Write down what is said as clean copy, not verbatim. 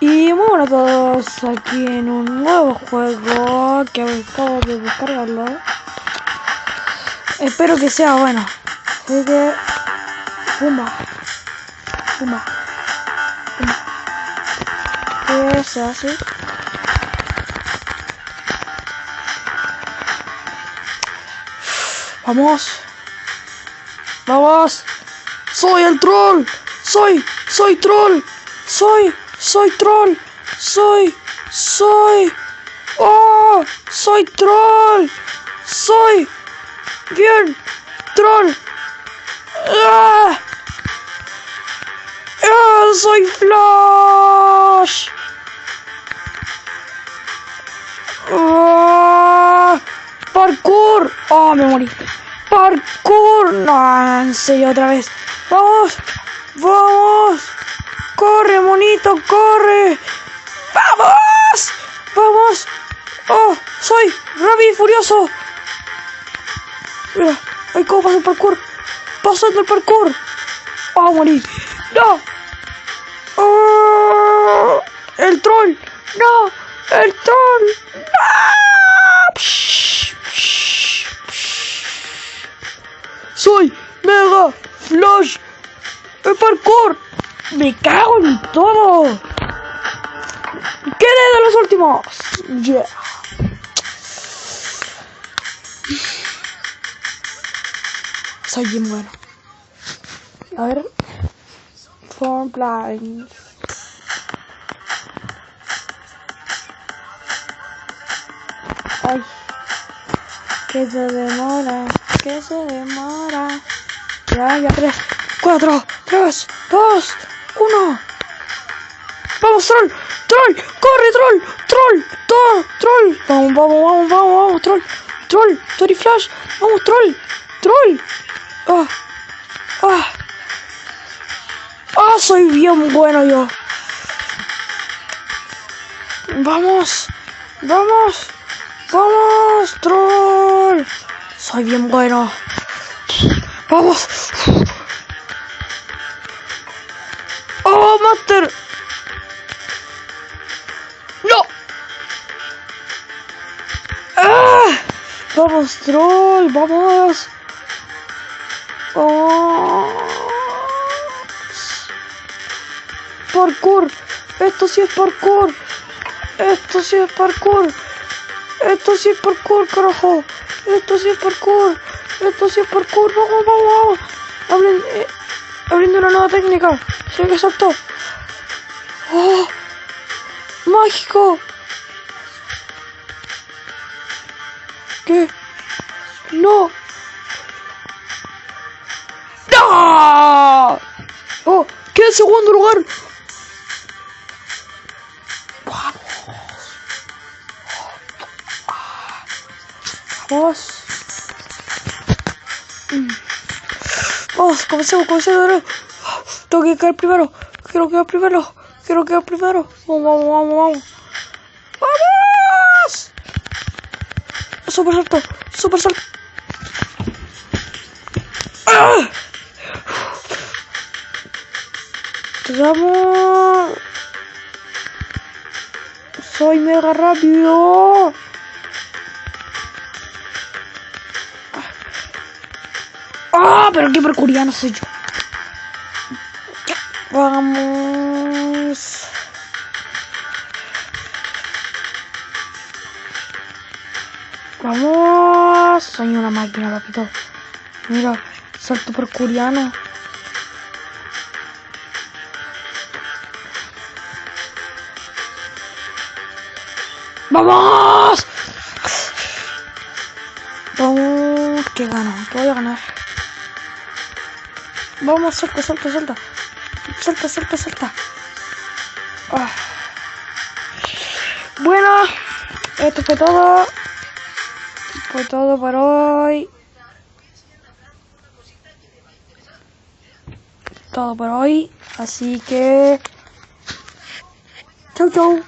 Y muy buenas a todos, aquí en un nuevo juego que acabo de descargarlo. Espero que sea bueno. Así que... Pumba. ¿Qué se hace? ¡Vamos! ¡Vamos! ¡Soy el troll! ¡Soy troll! ¡Soy troll! ¡Oh! ¡Soy troll! ¡Soy bien troll! ¡Ah! ¡Ah! ¡Soy Flash! ¡Ah! ¡Parkour! ¡Oh, me morí! ¡Parkour! No, en serio, otra vez. ¡Vamos! ¡Vamos! ¡Corre, monito, corre! ¡Vamos! ¡Vamos! ¡Oh! ¡Soy Rápido y Furioso! Mira, ay, ¿cómo pasa el parkour? ¡Pasando el parkour! ¡Oh, morí! ¡No! ¡Oh! ¡El troll! ¡No! ¡El troll! ¡No! ¡Soy Mega Flash! ¡El parkour! ¡Me cago en todo! ¡Quedé de los últimos! ¡Yeah! Soy bien bueno. A ver. Form blind. Ay. Que se demora. Ya, 3, 4, 3, 2, 1. ¡Vamos, troll! ¡Troll! ¡Corre, troll! ¡Vamos, troll! ¡Tori Flash! ¡Vamos, troll! Soy bien bueno yo. ¡Vamos, troll! Soy bien bueno. ¡Vamos! ¡Oh, Master! ¡No! ¡Ah! ¡Vamos, troll! ¡Vamos! ¡Oh! ¡Parkour! ¡Esto sí es parkour! ¡Carajo! ¡Esto sí es parkour! ¡Vamos! Abriendo una nueva técnica. ¡Se que saltó! ¡Oh! ¡Mágico! ¿Qué? ¡No! ¡No! ¡Oh! ¡Qué segundo lugar! Vamos, comencemos. Tengo que caer primero. Quiero quedar primero. Vamos. ¡Vamos! Super salto. ¡Ah! ¡Vamos! Soy mega rápido. ¡Ah! Pero qué parkouriano soy yo. Vamos. Soy una máquina, papito. Mira, salto parkouriano. ¡Vamos! Que gano, que voy a ganar. Vamos, salta. Salta. Ah. Bueno, esto fue todo. Por hoy. Así que... Chau.